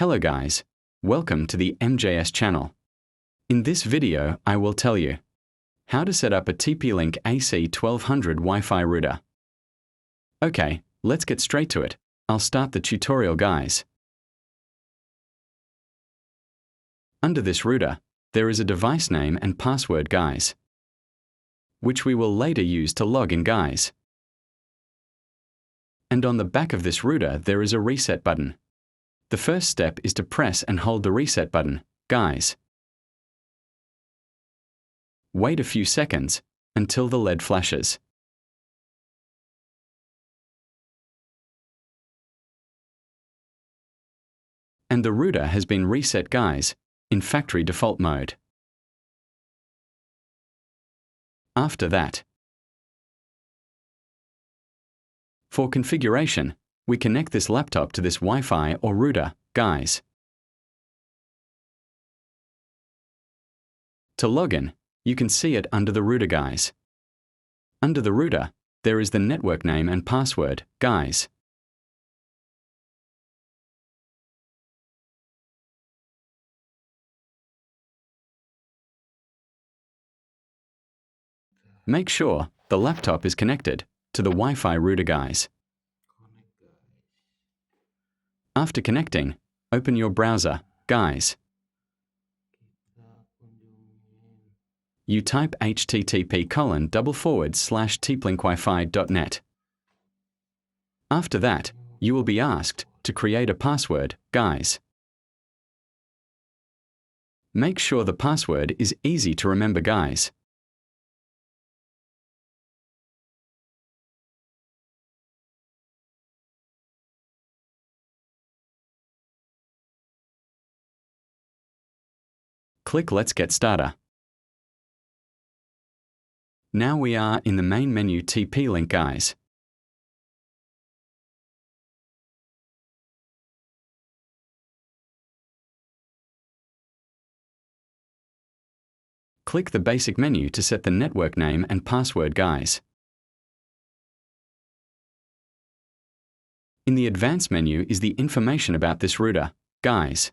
Hello guys, welcome to the MJS channel. In this video, I will tell you how to set up a TP-Link AC1200 Wi-Fi router. Okay, let's get straight to it. I'll start the tutorial, guys. Under this router, there is a device name and password, guys, which we will later use to log in, guys. And on the back of this router, there is a reset button. The first step is to press and hold the reset button, guys. Wait a few seconds until the LED flashes. And the router has been reset, guys, in factory default mode. After that, for configuration, we connect this laptop to this Wi-Fi or router, guys. To log in, you can see it under the router, guys. Under the router, there is the network name and password, guys. Make sure the laptop is connected to the Wi-Fi router, guys. After connecting, open your browser, guys. You type http://tplinkwifi.net. After that, you will be asked to create a password, guys. Make sure the password is easy to remember, guys. Click Let's Get Started. Now we are in the main menu TP-Link, guys. Click the basic menu to set the network name and password, guys. In the advanced menu is the information about this router, guys.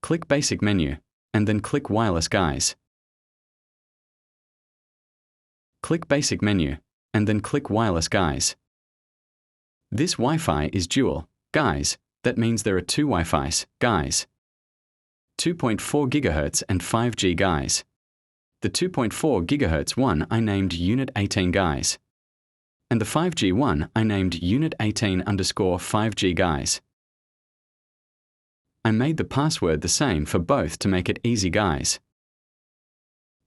Click Basic menu, and then click Wireless, guys. Click Basic menu, and then click Wireless, guys. This Wi-Fi is dual, guys. That means there are two Wi-Fis, guys. 2.4 GHz and 5G, guys. The 2.4 GHz one I named Unit 18, guys. And the 5G one I named Unit 18_5G, guys. I made the password the same for both to make it easy, guys.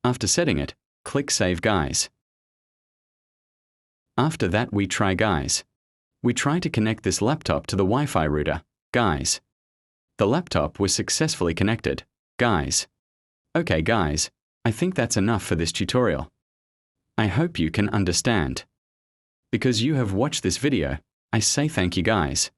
After setting it, click Save, guys. After that, we try, guys. We try to connect this laptop to the Wi-Fi router, guys. The laptop was successfully connected, guys. Okay, guys, I think that's enough for this tutorial. I hope you can understand. Because you have watched this video, I say thank you, guys.